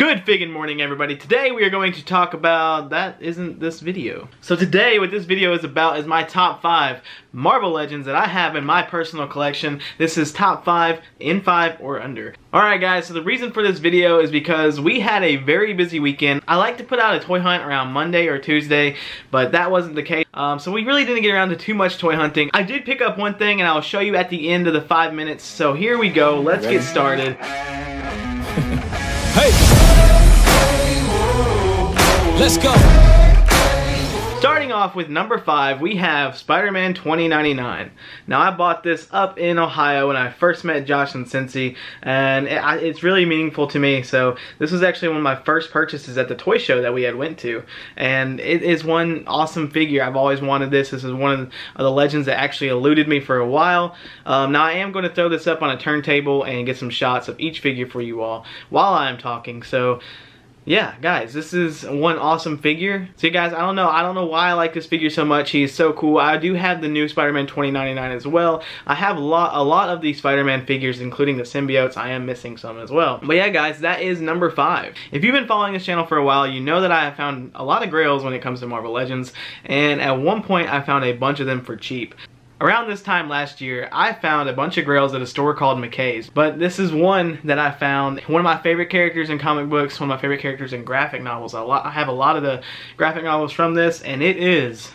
Good friggin' morning, everybody. Today we are going to talk about, that isn't this video. So today what this video is about is my top 5 Marvel Legends that I have in my personal collection. This is top 5 in 5 or under. Alright guys, so the reason for this video is because we had a very busy weekend. I like to put out a toy hunt around Monday or Tuesday, but that wasn't the case. So we really didn't get around to too much toy hunting. I did pick up one thing and I'll show you at the end of the 5 minutes. So here we go, let's get started. Hey! Let's go! Starting off with number 5, we have Spider-Man 2099. Now I bought this up in Ohio when I first met Josh and Cincy, and it's really meaningful to me. So this was actually one of my first purchases at the toy show that we had went to, and it is one awesome figure. I've always wanted this. This is one of the legends that actually eluded me for a while. Now I am going to throw this up on a turntable and get some shots of each figure for you all while I'm talking. So yeah, guys, this is one awesome figure. See, guys, I don't know why I like this figure so much. He's so cool. I do have the new Spider-Man 2099 as well. I have a lot of these Spider-Man figures, including the symbiotes. I am missing some as well. But yeah, guys, that is number 5. If you've been following this channel for a while, you know that I have found a lot of grails when it comes to Marvel Legends, and at one point I found a bunch of them for cheap. Around this time last year, I found a bunch of grails at a store called McKay's. But this is one that I found. One of my favorite characters in comic books, one of my favorite characters in graphic novels. I have a lot of the graphic novels from this, and it is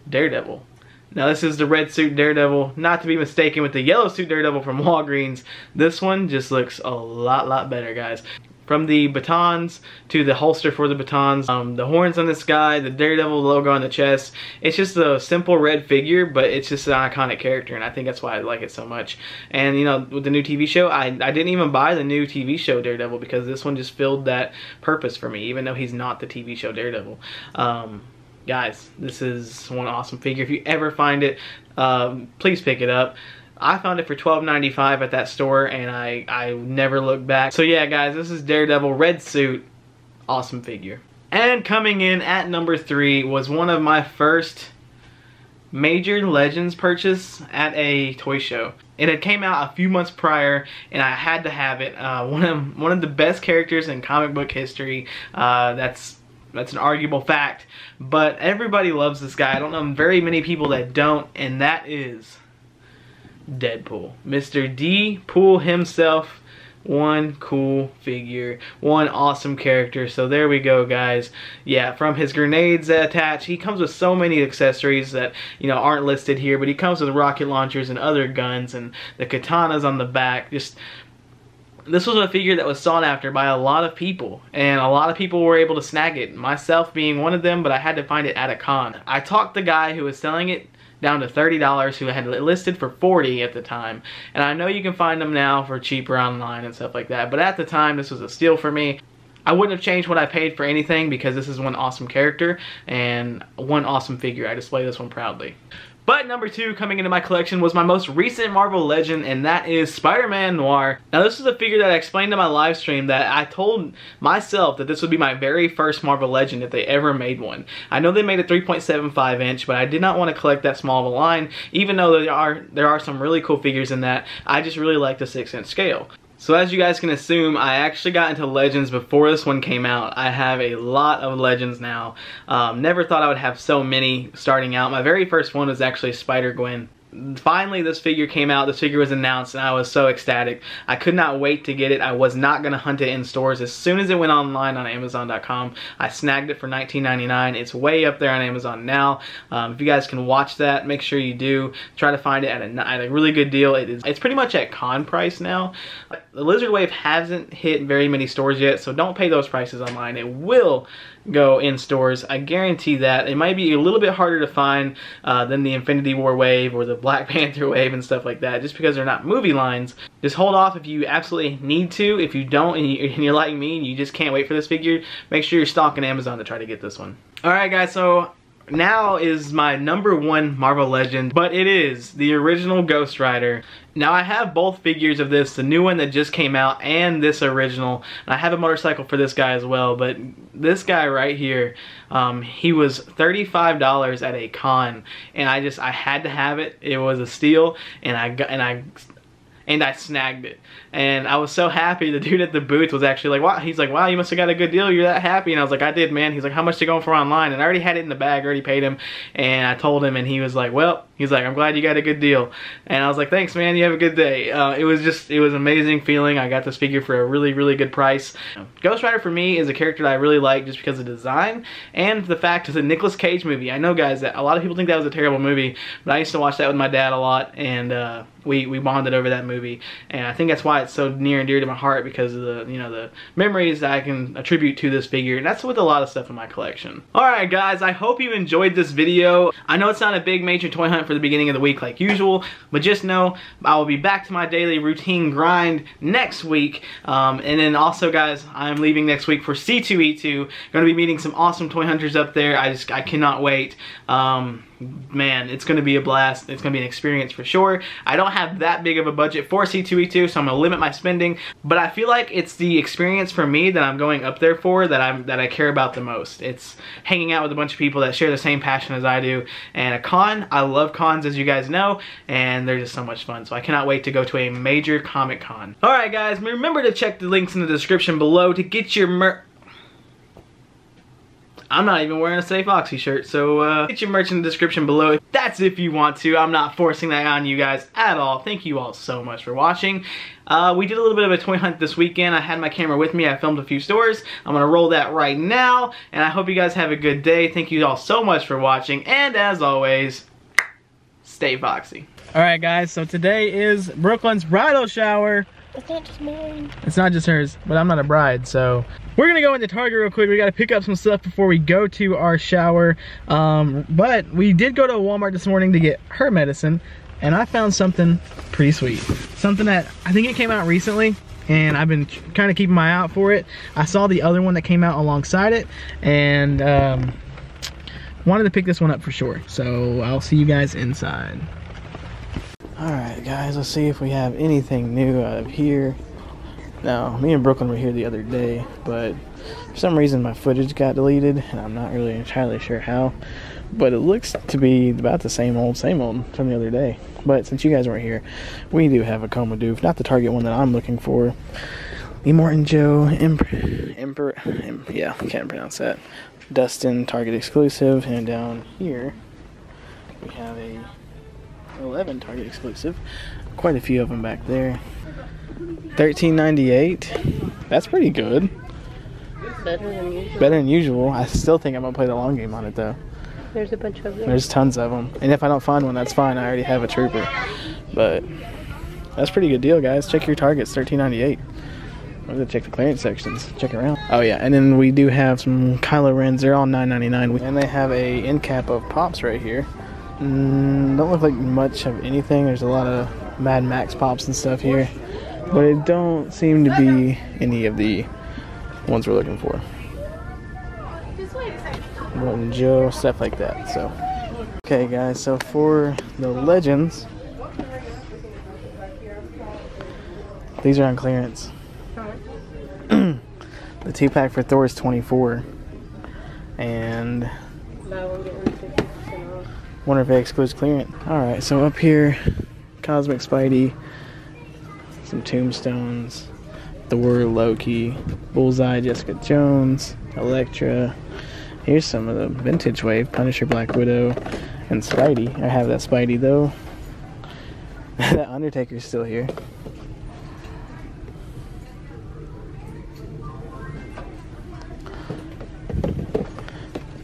Daredevil. Now this is the red suit Daredevil, not to be mistaken with the yellow suit Daredevil from Walgreens. This one just looks a lot better, guys. From the batons to the holster for the batons, the horns on this guy, the Daredevil logo on the chest. It's just a simple red figure, but it's just an iconic character, and I think that's why I like it so much. And you know, with the new TV show, I didn't even buy the new TV show Daredevil because this one just filled that purpose for me, even though he's not the TV show Daredevil. Guys, this is one awesome figure. If you ever find it, please pick it up. I found it for $12.95 at that store, and I never looked back. So yeah, guys, this is Daredevil, red suit, awesome figure. And coming in at number 3 was one of my first major Legends purchase at a toy show. It had came out a few months prior, and I had to have it. One of the best characters in comic book history. That's an arguable fact, but everybody loves this guy. I don't know very many people that don't, and that is Deadpool. Mr. D-Pool himself. One cool figure, one awesome character. So there we go, guys. Yeah, from his grenades attached, he comes with so many accessories that, you know, aren't listed here, but he comes with rocket launchers and other guns and the katanas on the back. Just, this was a figure that was sought after by a lot of people, and a lot of people were able to snag it, myself being one of them, but I had to find it at a con. I talked the guy who was selling it down to $30, who had it listed for $40 at the time. And I know you can find them now for cheaper online and stuff like that, but at the time this was a steal for me. I wouldn't have changed what I paid for anything because this is one awesome character and one awesome figure. I display this one proudly. But number 2 coming into my collection was my most recent Marvel Legend, and that is Man Noir. Now this is a figure that I explained in my live stream that I told myself that this would be my very first Marvel Legend if they ever made one. I know they made a 3.75 inch, but I did not want to collect that small of a line, even though there are some really cool figures in that. I just really like the 6-inch scale. So as you guys can assume, I actually got into Legends before this one came out. I have a lot of Legends now. Never thought I would have so many starting out. My very first one was actually Spider-Gwen. Finally this figure came out, this figure was announced, and I was so ecstatic. I could not wait to get it. I was not going to hunt it in stores. As soon as it went online on Amazon.com, I snagged it for $19.99. It's way up there on Amazon now. If you guys can watch that, make sure you do. Try to find it at a really good deal. It's pretty much at con price now. The Lizard Wave hasn't hit very many stores yet, so don't pay those prices online. It will go in stores. I guarantee that. It might be a little bit harder to find than the Infinity War wave or the Black Panther wave and stuff like that, just because they're not movie lines. Just hold off if you absolutely need to. If you don't and you're like me and you just can't wait for this figure, make sure you're stalking Amazon to try to get this one. Alright guys, so now is my number 1 Marvel Legend, but it is the original Ghost Rider. Now I have both figures of this, the new one that just came out and this original. And I have a motorcycle for this guy as well, but this guy right here, he was $35 at a con, and I had to have it. It was a steal, and and I snagged it. And I was so happy. The dude at the booth was actually like, wow, he's like, wow, you must have got a good deal, you're that happy. And I was like, I did, man. He's like, how much to go for online? And I already had it in the bag, already paid him. And I told him, and he was like, well, he's like, I'm glad you got a good deal. And I was like, thanks, man, you have a good day. It was an amazing feeling. I got this figure for a really, really good price. Ghost Rider for me is a character that I really like just because of design and the fact it's a Nicolas Cage movie. I know, guys, that a lot of people think that was a terrible movie, but I used to watch that with my dad a lot, and we bonded over that movie. And I think that's why it's so near and dear to my heart, because of the, you know, the memories that I can attribute to this figure. And that's with a lot of stuff in my collection. Alright, guys, I hope you enjoyed this video. I know it's not a big major toy hunt for the beginning of the week like usual, but just know I will be back to my daily routine grind next week. And then also, guys, I'm leaving next week for C2E2. Going to be meeting some awesome toy hunters up there. I cannot wait. Man, it's going to be a blast. It's going to be an experience for sure. I don't have that big of a budget for C2E2, so I'm going to limit my spending, but I feel like it's the experience for me that I'm going up there for that I care about the most. It's hanging out with a bunch of people that share the same passion as I do. And a con, I love cons, as you guys know, and they're just so much fun. So I cannot wait to go to a major Comic Con. Alright, guys, remember to check the links in the description below to get your I'm not even wearing a Stay Foxy shirt, so get your merch in the description below. That's if you want to. I'm not forcing that on you guys at all. Thank you all so much for watching. We did a little bit of a toy hunt this weekend. I had my camera with me. I filmed a few stores. I'm going to roll that right now, and I hope you guys have a good day. Thank you all so much for watching, and as always, stay foxy. Alright, guys, so today is Brooklyn's bridal shower. It's not just mine. It's not just hers, but I'm not a bride, so we're gonna go into Target real quick. We gotta pick up some stuff before we go to our shower. But we did go to Walmart this morning to get her medicine, and I found something pretty sweet. Something that I think it came out recently, and I've been kind of keeping my eye out for it. I saw the other one that came out alongside it, and wanted to pick this one up for sure. So I'll see you guys inside. Alright, guys, let's see if we have anything new out of here. Now, me and Brooklyn were here the other day, but for some reason my footage got deleted, and I'm not really entirely sure how. But it looks to be about the same old from the other day. But since you guys weren't here, we do have a Coma Doof, not the Target one that I'm looking for. The Morton Joe, yeah, I can't pronounce that. Dustin, Target exclusive, and down here we have a 11 Target exclusive. Quite a few of them back there. $13.98. That's pretty good. Better than usual. Better than usual. I still think I'm gonna play the long game on it though. There's a bunch of them. There's tons of them. And if I don't find one, that's fine. I already have a trooper. But that's a pretty good deal, guys. Check your Targets. $13.98. I'm gonna check the clearance sections. Check around. Oh yeah, and then we do have some Kylo Rens. They're all $9.99. And they have a end cap of Pops right here. Don't look like much of anything. There's a lot of Mad Max Pops and stuff here, but it don't seem to be any of the ones we're looking for. Morton Joe, stuff like that. So, okay, guys. So for the Legends, these are on clearance. The 2-pack for Thor is $24, and wonder if it excludes clearance. Alright, so up here, Cosmic Spidey, some Tombstones, Thor, Loki, Bullseye, Jessica Jones, Elektra. Here's some of the vintage wave, Punisher, Black Widow, and Spidey. I have that Spidey though. That Undertaker's still here.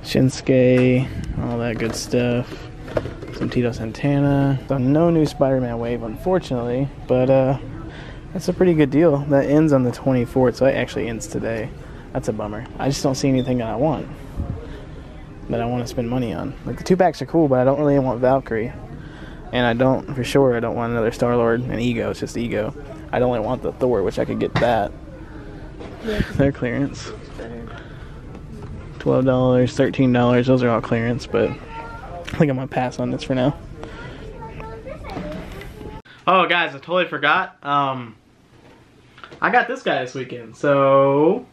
Shinsuke, all that good stuff. Some Tito Santana. So no new Spider-Man wave, unfortunately, but that's a pretty good deal. That ends on the 24th, so it actually ends today. That's a bummer. I just don't see anything that I want, that I want to spend money on. Like, the 2-packs are cool, but I don't really want Valkyrie, and I don't want another Star-Lord and Ego. It's just Ego. I don't really want the Thor, which I could get that. Yeah. They're clearance. $12, $13, those are all clearance, but I think I'm gonna pass on this for now. Oh, guys, I totally forgot. I got this guy this weekend, so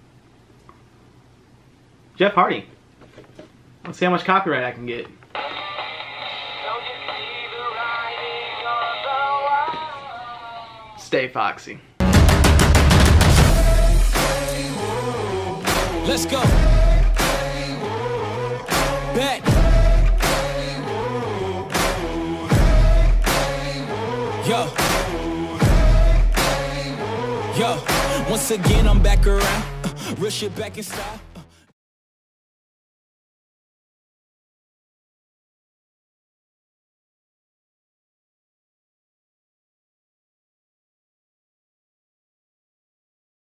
Jeff Hardy. Let's see how much copyright I can get. stay foxy. Let's go. Bet. Yo. Yo. Once again, I'm back around. Real shit back in style.